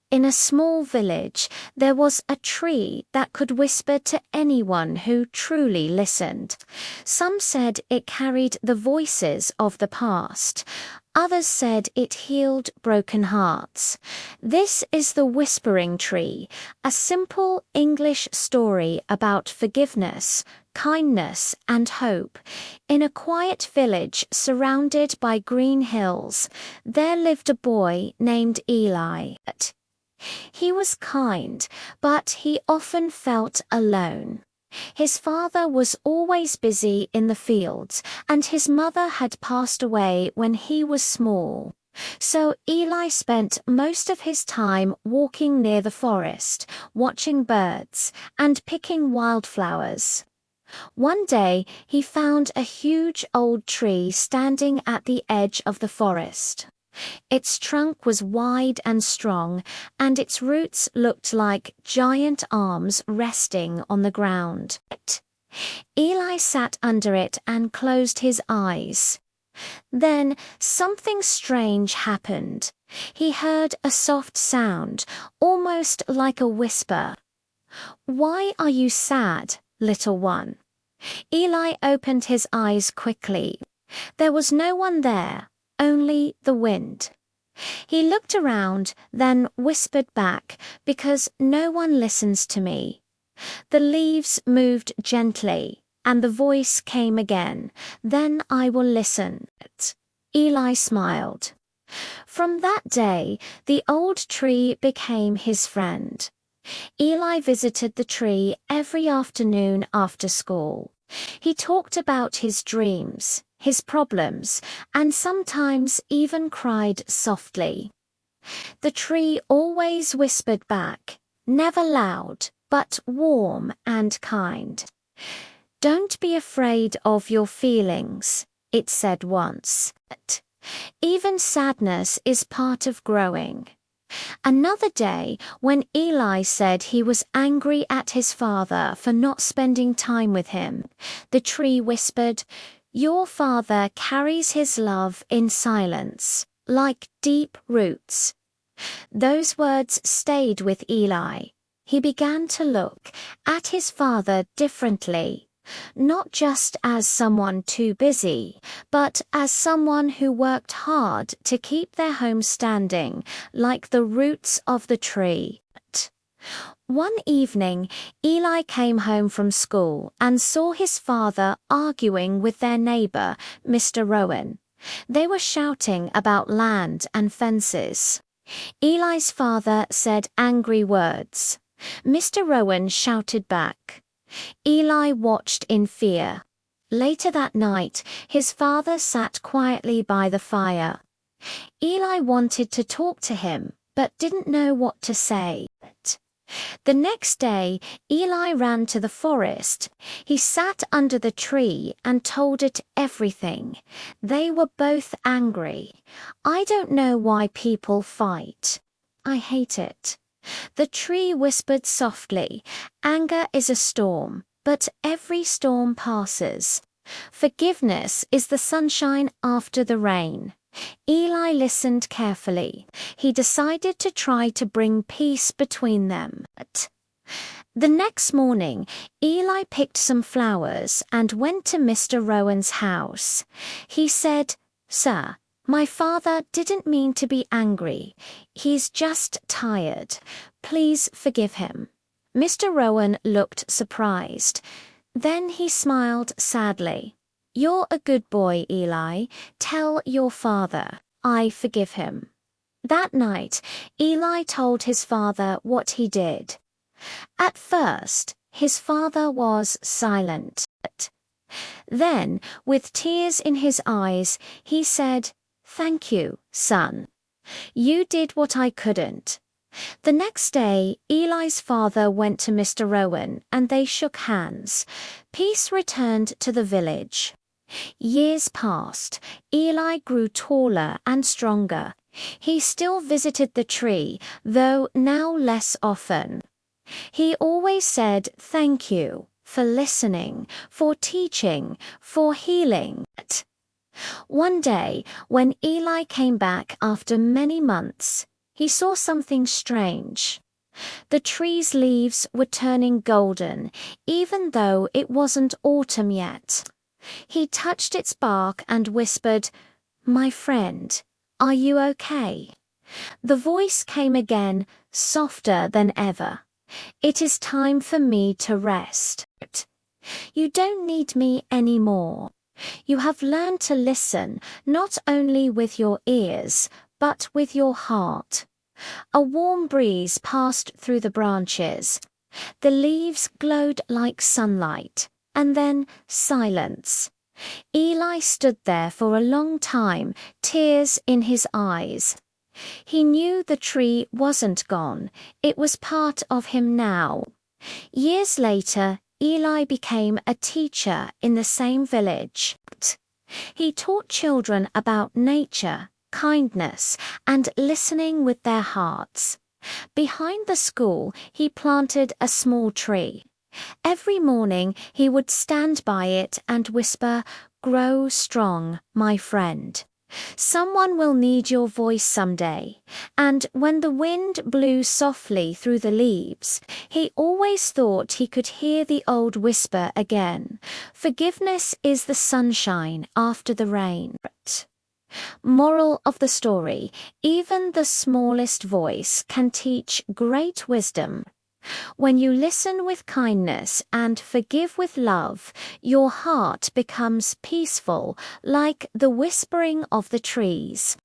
In a small village, there was a tree that could whisper to anyone who truly listened. Some said it carried the voices of the past. Others said it healed broken hearts. This is the Whispering Tree, a simple English story about forgiveness, kindness, and hope. In a quiet village surrounded by green hills, there lived a boy named Eli. He was kind, but he often felt alone. His father was always busy in the fields, and his mother had passed away when he was small. So Eli spent most of his time walking near the forest, watching birds, and picking wildflowers. One day he found a huge old tree standing at the edge of the forest. Its trunk was wide and strong, and its roots looked like giant arms resting on the ground. Eli sat under it and closed his eyes. Then something strange happened. He heard a soft sound, almost like a whisper. "Why are you sad, little one?" Eli opened his eyes quickly. There was no one there. Only the wind. He looked around, then whispered back, "Because no one listens to me." The leaves moved gently, and the voice came again, "Then I will listen." Eli smiled. From that day, the old tree became his friend. Eli visited the tree every afternoon after school. He talked about his dreams, his problems, and sometimes even cried softly. The tree always whispered back, never loud, but warm and kind. "Don't be afraid of your feelings," it said once. Even sadness is part of growing. Another day, when Eli said he was angry at his father for not spending time with him, the tree whispered, "Your father carries his love in silence, like deep roots." Those words stayed with Eli. He began to look at his father differently. Not just as someone too busy, but as someone who worked hard to keep their home standing, like the roots of the tree. One evening, Eli came home from school and saw his father arguing with their neighbor, Mr. Rowan. They were shouting about land and fences. Eli's father said angry words. Mr. Rowan shouted back. Eli watched in fear. Later that night, his father sat quietly by the fire. Eli wanted to talk to him, but didn't know what to say. The next day, Eli ran to the forest. He sat under the tree and told it everything. They were both angry. "I don't know why people fight. I hate it." The tree whispered softly, "Anger is a storm, but every storm passes. Forgiveness is the sunshine after the rain." Eli listened carefully. He decided to try to bring peace between them. The next morning, Eli picked some flowers and went to Mr. Rowan's house. He said, "Sir, my father didn't mean to be angry. He's just tired. Please forgive him." Mr. Rowan looked surprised. Then he smiled sadly. "You're a good boy, Eli. Tell your father, I forgive him." That night, Eli told his father what he did. At first, his father was silent. Then, with tears in his eyes, he said, "Thank you, son. You did what I couldn't." The next day, Eli's father went to Mr. Rowan and they shook hands. Peace returned to the village. Years passed. Eli grew taller and stronger. He still visited the tree, though now less often. He always said thank you for listening, for teaching, for healing. One day, when Eli came back after many months, he saw something strange. The tree's leaves were turning golden, even though it wasn't autumn yet. He touched its bark and whispered, "My friend, are you okay?" The voice came again, softer than ever. "It is time for me to rest. You don't need me anymore. You have learned to listen not only with your ears, but with your heart." A warm breeze passed through the branches. The leaves glowed like sunlight, and then silence. Eli stood there for a long time, tears in his eyes. He knew the tree wasn't gone, it was part of him now. Years later, Eli became a teacher in the same village. He taught children about nature, kindness, and listening with their hearts. Behind the school, he planted a small tree. Every morning, he would stand by it and whisper, "Grow strong, my friend. Someone will need your voice someday." And when the wind blew softly through the leaves, he always thought he could hear the old whisper again. Forgiveness is the sunshine after the rain. Moral of the story: even the smallest voice can teach great wisdom. When you listen with kindness and forgive with love, your heart becomes peaceful, like the whispering of the trees.